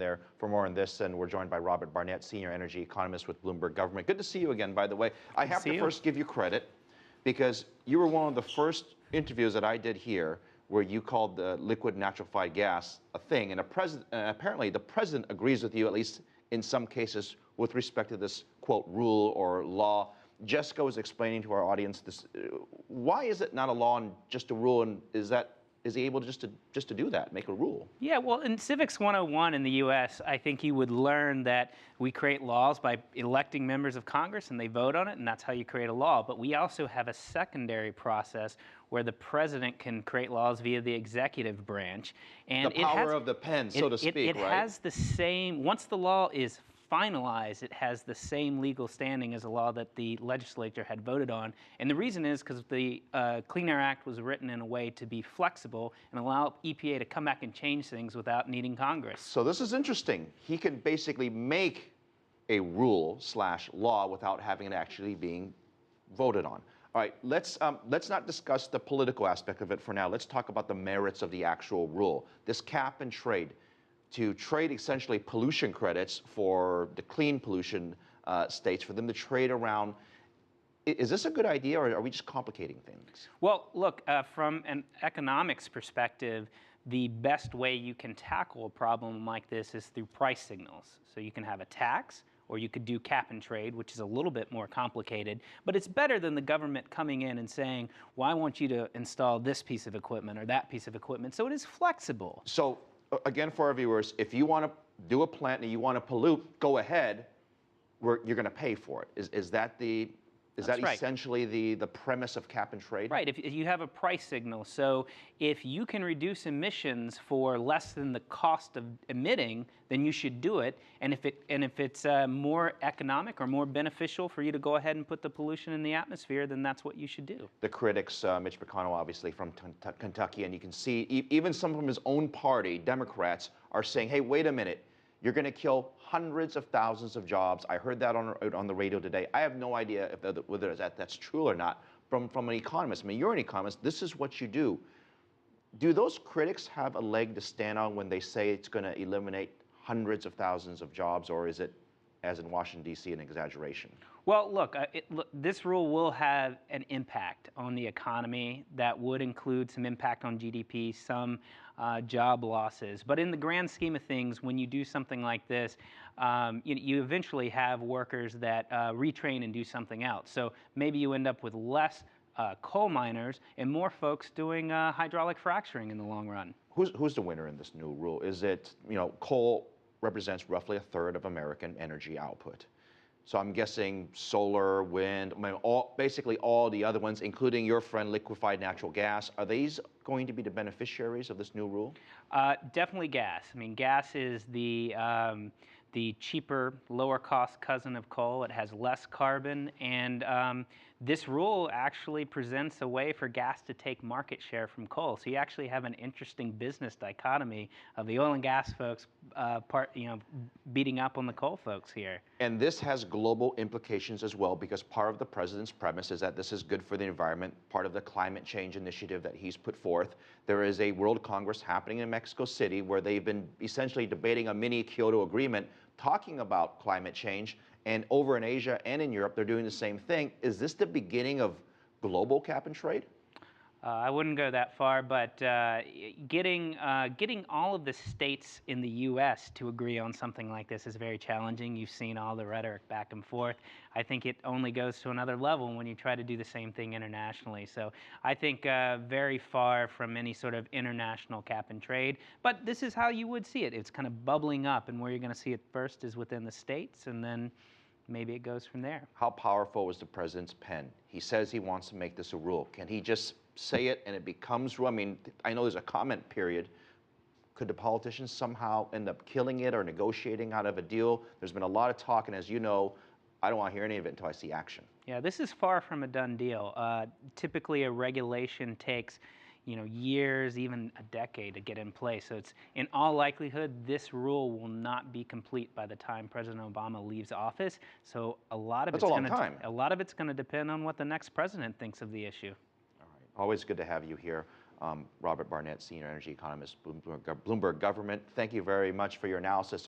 there for more on this. And we're joined by Robert Barnett, Senior Energy Economist with Bloomberg Government. Good to see you again, by the way. I have to first give you credit because you were one of the first interviews that I did here where you called the liquid natural gas a thing. And apparently the president agrees with you, at least in some cases, with respect to this, quote, rule or law. Jessica was explaining to our audience this. Why is it not a law and just a rule? And is he able to just to do that, make a rule? Yeah, well, in Civics 101 in the U.S., I think you would learn that we create laws by electing members of Congress, and they vote on it, and that's how you create a law. But we also have a secondary process where the president can create laws via the executive branch. And the power of the pen, so to speak, it right? It has the same, once the law is finalized, it has the same legal standing as a law that the legislature had voted on. And the reason is because the Clean Air Act was written in a way to be flexible and allow EPA to come back and change things without needing Congress. So this is interesting. He can basically make a rule/law without having it actually being voted on. All right, let's not discuss the political aspect of it for now. Let's talk about the merits of the actual rule. This cap and trade, to trade essentially pollution credits for the clean pollution states, for them to trade around. Is this a good idea, or are we just complicating things? Well, look, from an economics perspective, the best way you can tackle a problem like this is through price signals. So you can have a tax, or you could do cap and trade, which is a little bit more complicated, but it's better than the government coming in and saying, well, I want you to install this piece of equipment or that piece of equipment. So it is flexible. So again, for our viewers, if you want to do a plant and you want to pollute, go ahead. You're going to pay for it. Is that right. Essentially the premise of cap and trade? Right. If you have a price signal, so if you can reduce emissions for less than the cost of emitting, then you should do it. And if it's more economic or more beneficial for you to go ahead and put the pollution in the atmosphere, then that's what you should do. The critics, Mitch McConnell, obviously from Kentucky, and you can see even some from his own party, Democrats, are saying, "Hey, wait a minute. You're going to kill hundreds of thousands of jobs." I heard that on the radio today. I have no idea whether that's true or not from an economist. I mean, you're an economist. This is what you do. Do those critics have a leg to stand on when they say it's going to eliminate hundreds of thousands of jobs, or is it, as in Washington, D.C., an exaggeration? Well, look, this rule will have an impact on the economy that would include some impact on GDP, some job losses. But in the grand scheme of things, when you do something like this, you eventually have workers that retrain and do something else. So maybe you end up with less coal miners and more folks doing hydraulic fracturing in the long run. Who's the winner in this new rule? Is it, coal represents roughly a third of American energy output. So I'm guessing solar, wind, basically all the other ones, including your friend liquefied natural gas. Are these going to be the beneficiaries of this new rule? Definitely gas. I mean, gas is the cheaper, lower cost cousin of coal. It has less carbon, and this rule actually presents a way for gas to take market share from coal. So you actually have an interesting business dichotomy of the oil and gas folks beating up on the coal folks here. And this has global implications as well, because part of the president's premise is that this is good for the environment, part of the climate change initiative that he's put forth. There is a World Congress happening in Mexico City where they've been essentially debating a mini Kyoto Agreement, talking about climate change. And over in Asia and in Europe, they're doing the same thing. Is this the beginning of global cap and trade? I wouldn't go that far, but getting all of the states in the U.S. to agree on something like this is very challenging. You've seen all the rhetoric back and forth. I think it only goes to another level when you try to do the same thing internationally. So I think very far from any sort of international cap and trade. But this is how you would see it. It's kind of bubbling up, and where you're going to see it first is within the states, and then maybe it goes from there. How powerful is the president's pen? He says he wants to make this a rule. Can he just say it and it becomes rule? I mean, I know there's a comment period. Could the politicians somehow end up killing it or negotiating out of a deal? There's been a lot of talk, and as you know, I don't want to hear any of it until I see action. Yeah, this is far from a done deal. Typically, a regulation takes years, even a decade to get in place. So it's, in all likelihood, this rule will not be complete by the time President Obama leaves office. So a lot of it's going to depend on what the next president thinks of the issue. All right. Always good to have you here. Robert Barnett, Senior Energy Economist, Bloomberg Government. Thank you very much for your analysis